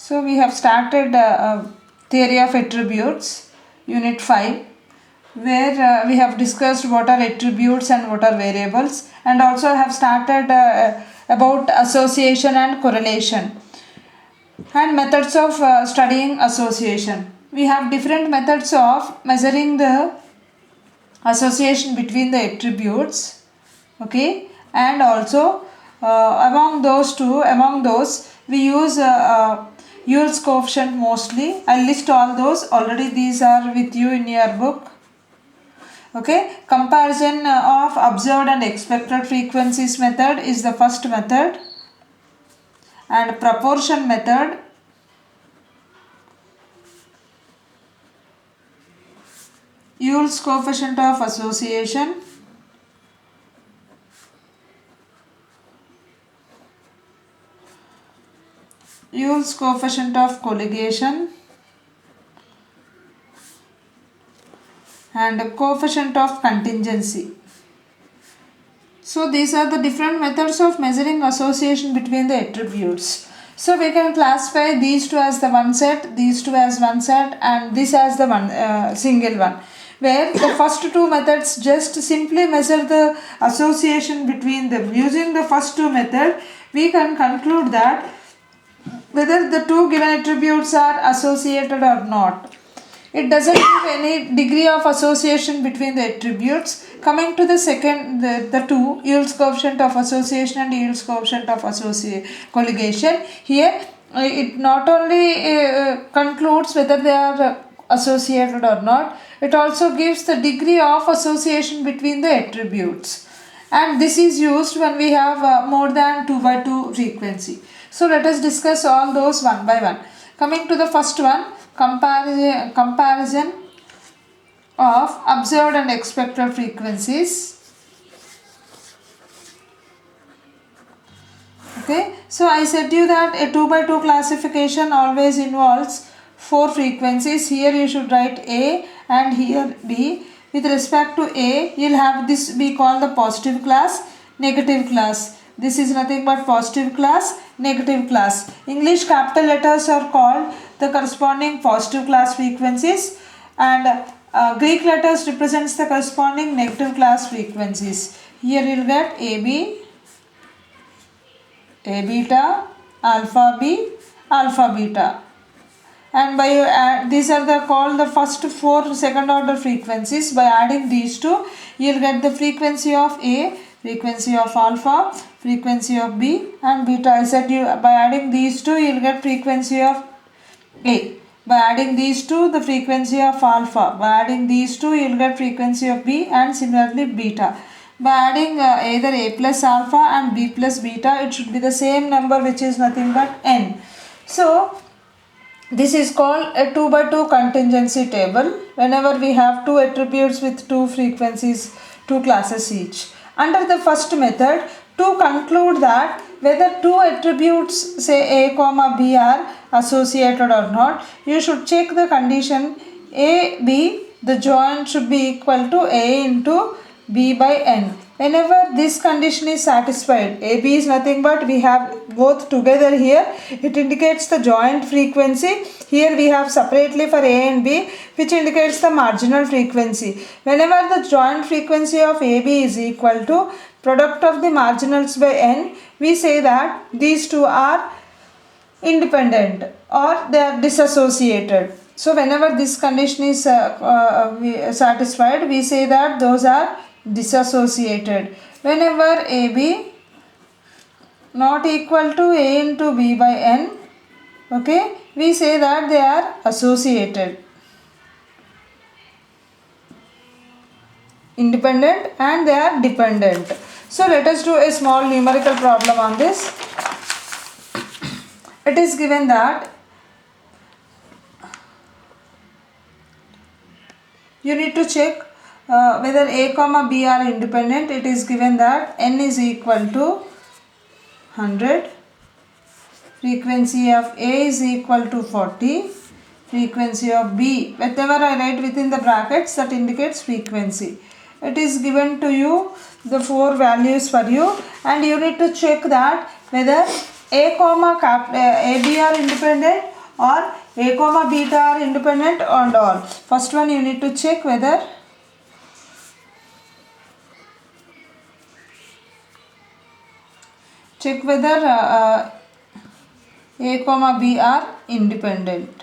So we have started theory of attributes, unit 5, where we have discussed what are attributes and what are variables, and also have started about association and correlation and methods of studying association. We have different methods of measuring the association between the attributes, okay, and also among those we use Yule's coefficient mostly. I'll list all those. Already these are with you in your book. Okay, comparison of observed and expected frequencies method is the first method, and proportion method, Yule's coefficient of association, Yule's coefficient of colligation, and coefficient of contingency. So these are the different methods of measuring association between the attributes. So we can classify these two as the one set, these two as one set, and this as the one single one. Where the first two methods just simply measure the association between them. Using the first two method, we can conclude that whether the two given attributes are associated or not. It doesn't give any degree of association between the attributes. Coming to the second, the two, Yule's coefficient of association and Yule's coefficient of colligation. Here, it not only concludes whether they are associated or not, it also gives the degree of association between the attributes. And this is used when we have more than 2 by 2 frequency. So let us discuss all those one by one. Coming to the first one, comparison of observed and expected frequencies. Okay, so I said you that a 2 by 2 classification always involves 4 frequencies. Here you should write A and here B. With respect to A, you'll have this be called the positive class, negative class. This is nothing but positive class, negative class. English capital letters are called the corresponding positive class frequencies, and Greek letters represents the corresponding negative class frequencies. Here you'll get AB, A beta, alpha B, alpha beta. And by these are called the first 4 second order frequencies. By adding these two, you'll get the frequency of A, frequency of alpha, frequency of B, and beta. I said you by adding these two, you'll get frequency of A. By adding these two, the frequency of alpha. By adding these two, you'll get frequency of B, and similarly beta. By adding either A plus alpha and B plus beta, it should be the same number, which is nothing but N. So this is called a 2 by 2 contingency table whenever we have two attributes with two frequencies, two classes each. Under the first method, to conclude that whether two attributes say A comma B are associated or not, you should check the condition A, B, the joint should be equal to A into B by N. Whenever this condition is satisfied, AB is nothing but we have both together here. It indicates the joint frequency. Here we have separately for A and B, which indicates the marginal frequency. Whenever the joint frequency of AB is equal to product of the marginals by N, we say that these two are independent or they are disassociated. So whenever this condition is satisfied, we say that those are disassociated. Whenever AB not equal to A into B by N, okay, we say that they are associated, independent, and they are dependent. So let us do a small numerical problem on this. It is given that you need to check whether A comma B are independent. It is given that N is equal to 100, frequency of A is equal to 40, frequency of B, whatever I write within the brackets, that indicates frequency. It is given to you the 4 values for you, and you need to check that whether A comma AB are independent or A comma beta are independent and all. First one you need to check whether A comma B are independent,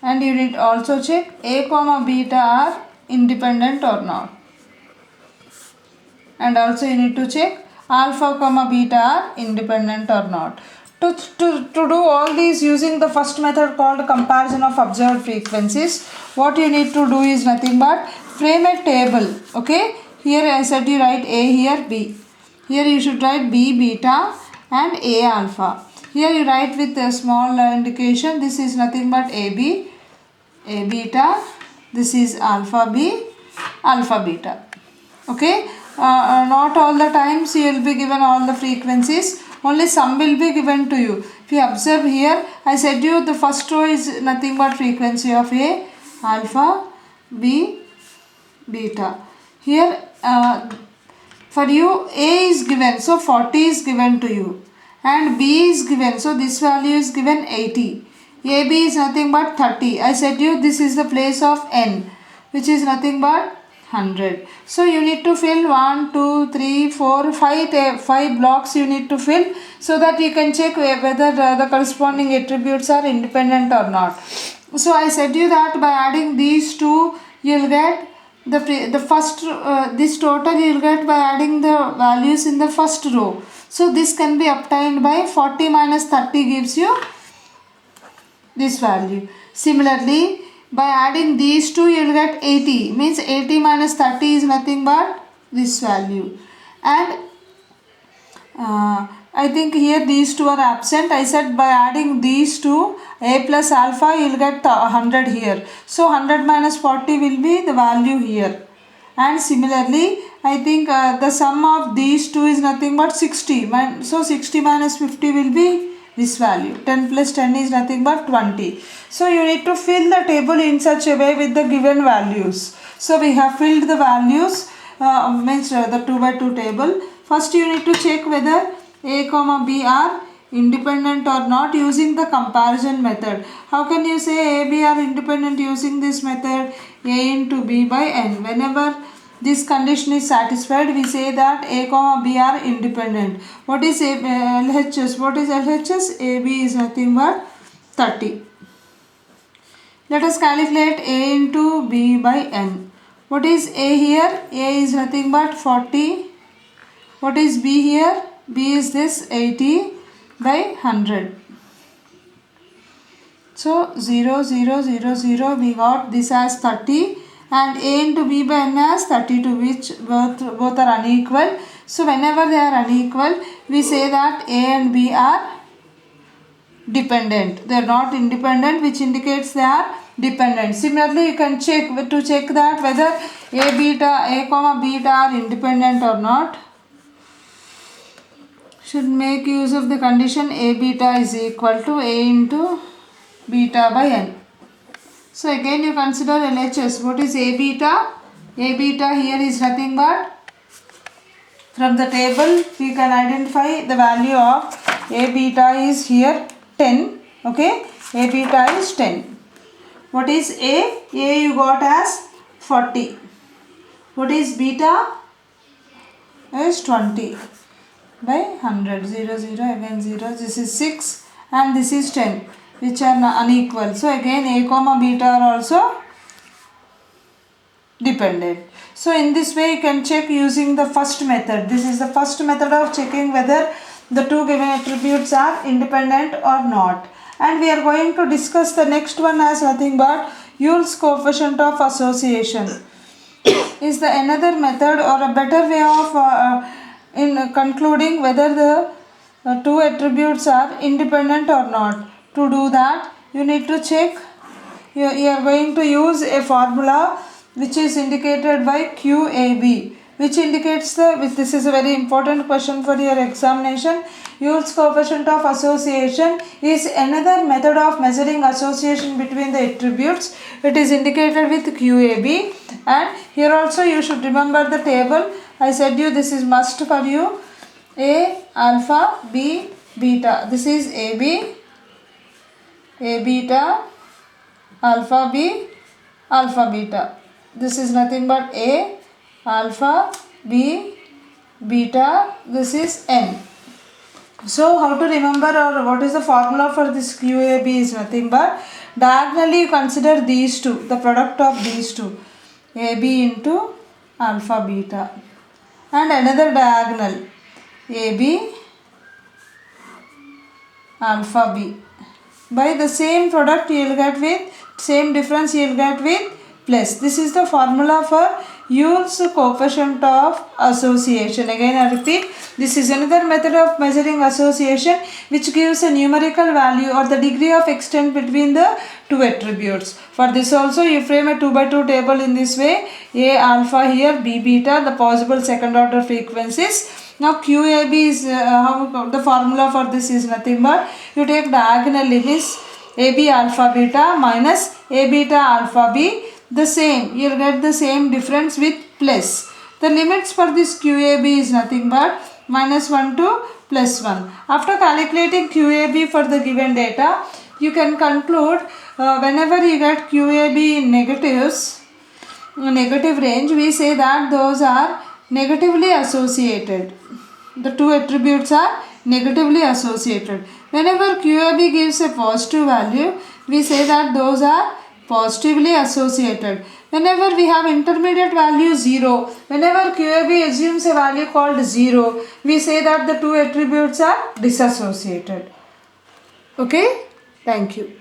and you need also check A comma beta are independent or not, and also you need to check alpha comma beta are independent or not. To do all these using the first method called comparison of observed frequencies, what you need to do is nothing but frame a table. Okay, here I said you write A, here B. Here you should write B beta and A alpha. Here you write with a small indication. This is nothing but AB, A beta. This is alpha B, alpha beta. Okay, not all the times you will be given all the frequencies. Only some will be given to you. If you observe here, I said you the first row is nothing but frequency of A, alpha, B, beta. Here for you A is given, so 40 is given to you, and B is given, so this value is given 80. AB is nothing but 30. I said you this is the place of N, which is nothing but 100. So you need to fill 1, 2, 3, 4, 5 blocks you need to fill, so that you can check whether the corresponding attributes are independent or not. So I said you that by adding these two you will get the first this total you will get by adding the values in the first row. So this can be obtained by 40 minus 30 gives you this value. Similarly, by adding these two you will get 80, means 80 minus 30 is nothing but this value. And I think here these two are absent. I said by adding these two, A plus alpha, you will get 100 here. So 100 minus 40 will be the value here. And similarly, I think the sum of these two is nothing but 60. So 60 minus 50 will be this value. 10 plus 10 is nothing but 20. So you need to fill the table in such a way with the given values. So we have filled the values, means the 2 by 2 table. First you need to check whether A comma B are independent or not using the comparison method. How can you say A, B are independent using this method? A into B by N. Whenever this condition is satisfied, we say that A comma B are independent. What is LHS? What is LHS? AB is nothing but 30. Let us calculate A into B by N. What is A here? A is nothing but 40. What is B here? B is this 80 by 100. So 0, 0, 0, 0, we got this as 30, and A into B by N as 32, which both are unequal. So whenever they are unequal, we say that A and B are dependent. They are not independent, which indicates they are dependent. Similarly, you can check to check that whether A comma beta are independent or not. Should make use of the condition A beta is equal to A into beta by N. So again you consider LHS. What is A beta? A beta here is nothing but, from the table we can identify the value of A beta is here 10. Okay, A beta is 10. What is A? A you got as 40. What is beta? Is 20 by 100. 0, 0, again 0. This is 6 and this is 10, which are unequal. So again A comma beta are also dependent. So in this way you can check using the first method. This is the first method of checking whether the two given attributes are independent or not. And we are going to discuss the next one as nothing but Yule's coefficient of association. Is the another method or a better way of in concluding whether the two attributes are independent or not. To do that, you need to check. You are going to use a formula which is indicated by QAB, which indicates this is a very important question for your examination. Yule's coefficient of association is another method of measuring association between the attributes. It is indicated with QAB, and here also you should remember the table. I said you this is must for you. A alpha, B beta. This is AB, A beta, alpha B, alpha beta. This is nothing but A, alpha, B, beta. This is N. So how to remember, or what is the formula for this QAB is nothing but diagonally you consider these two, the product of these two, AB into alpha beta, and another diagonal AB alpha B. By the same product you will get with same difference you will get with plus. This is the formula for Yule's coefficient of association. Again I repeat, this is another method of measuring association which gives a numerical value or the degree of extent between the two attributes. For this also you frame a 2 by 2 table in this way. A alpha here, B beta, the possible second order frequencies. Now QAB is how the formula for this is nothing but you take diagonal limits AB alpha beta minus A beta alpha B, the same, you will get the same difference with plus. The limits for this QAB is nothing but minus 1 to plus 1. After calculating QAB for the given data, you can conclude whenever you get QAB in negative range, we say that those are negatively associated. The two attributes are negatively associated. Whenever QAB gives a positive value, we say that those are positively associated. Whenever we have intermediate value 0, whenever QAB assumes a value called 0, we say that the two attributes are disassociated. Okay? Thank you.